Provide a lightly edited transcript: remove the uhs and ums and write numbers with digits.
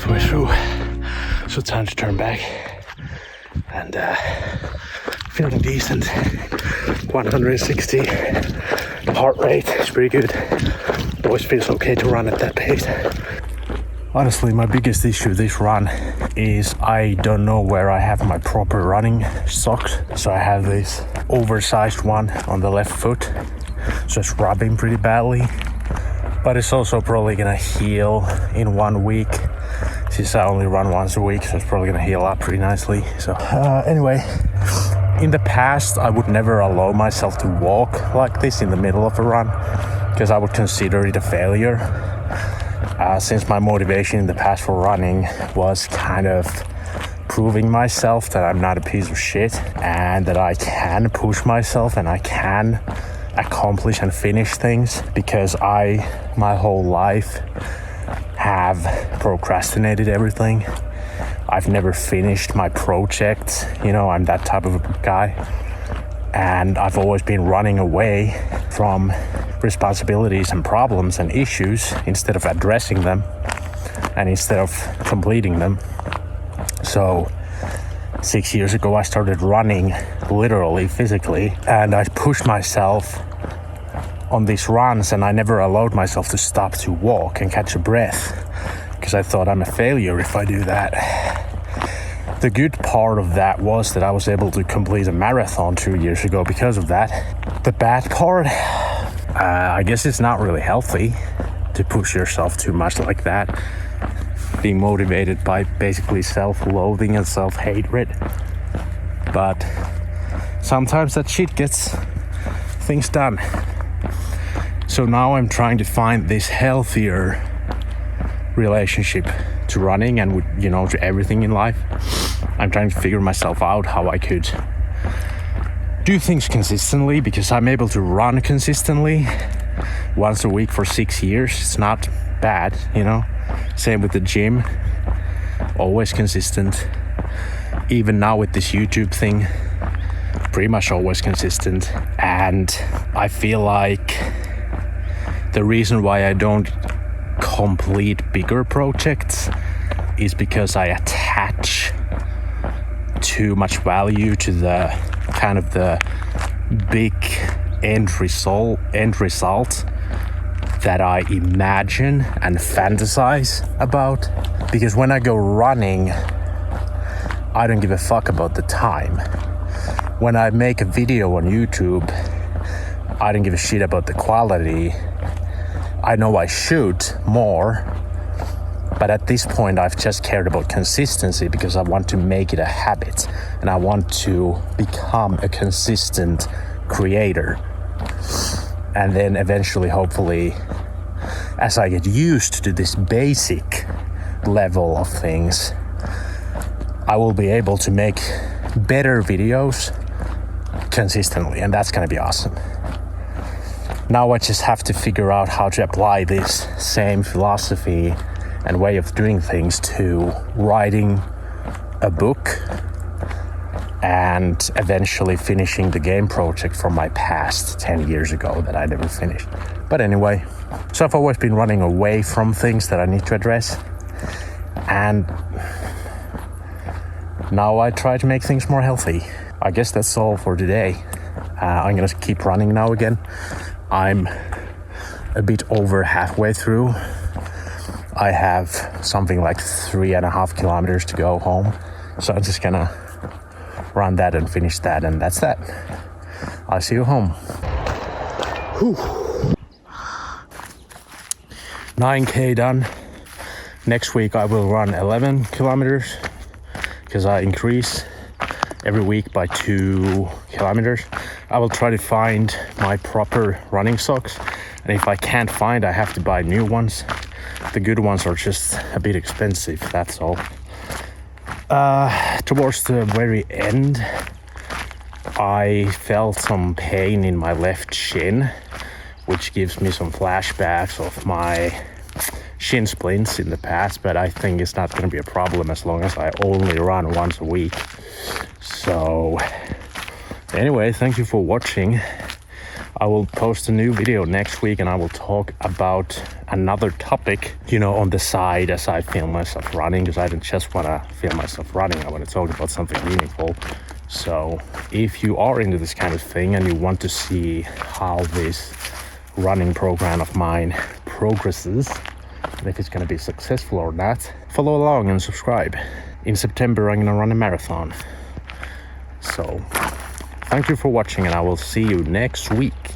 halfway through, so time to turn back. And feeling decent. 160 heart rate is pretty good. Always feels okay to run at that pace. Honestly, my biggest issue this run is I don't know where I have my proper running socks. So I have this oversized one on the left foot, so it's rubbing pretty badly. But it's also probably gonna heal in 1 week, since I only run once a week, so it's probably gonna heal up pretty nicely. So anyway, in the past I would never allow myself to walk like this in the middle of a run, because I would consider it a failure. Since my motivation in the past for running was kind of proving myself that I'm not a piece of shit and that I can push myself and I can accomplish and finish things, because my whole life have procrastinated everything. I've never finished my projects, I'm that type of a guy. And I've always been running away from responsibilities and problems and issues instead of addressing them and instead of completing them. So 6 years ago I started running, literally, physically, and I pushed myself on these runs, and I never allowed myself to stop to walk and catch a breath, because I thought I'm a failure if I do that. The good part of that was that I was able to complete a marathon 2 years ago because of that. The bad part, I guess it's not really healthy to push yourself too much like that. Being motivated by basically self-loathing and self-hatred. But sometimes that shit gets things done. So now I'm trying to find this healthier relationship to running and to everything in life. I'm trying to figure myself out how I could do things consistently, because I'm able to run consistently once a week for 6 years. It's not bad, Same with the gym, always consistent. Even now with this YouTube thing, pretty much always consistent. And I feel like the reason why I don't complete bigger projects is because I attach too much value to the kind of the big end result that I imagine and fantasize about. Because when I go running, I don't give a fuck about the time. When I make a video on YouTube, I don't give a shit about the quality. I know I shoot more, but at this point I've just cared about consistency, because I want to make it a habit and I want to become a consistent creator. And then eventually, hopefully, as I get used to this basic level of things, I will be able to make better videos consistently, and that's gonna be awesome. Now I just have to figure out how to apply this same philosophy and way of doing things to writing a book and eventually finishing the game project from my past 10 years ago that I never finished. But anyway, so I've always been running away from things that I need to address, and now I try to make things more healthy. I guess that's all for today. I'm gonna keep running now again. I'm a bit over halfway through. I have something like 3.5 kilometers to go home. So I'm just gonna run that and finish that, and that's that. I'll see you home. Whew. 9K done. Next week I will run 11 kilometers, because I increase every week by 2 kilometers. I will try to find my proper running socks, and if I can't find, I have to buy new ones. The good ones are just a bit expensive, that's all. Towards the very end, I felt some pain in my left shin, which gives me some flashbacks of my shin splints in the past, but I think it's not going to be a problem as long as I only run once a week. So anyway, thank you for watching. I will post a new video next week and I will talk about another topic, you know, on the side as I film myself running, because I don't just want to film myself running. I want to talk about something meaningful. So if you are into this kind of thing and you want to see how this running program of mine progresses, and if it's going to be successful or not, follow along and subscribe. In September, I'm going to run a marathon. So thank you for watching and I will see you next week.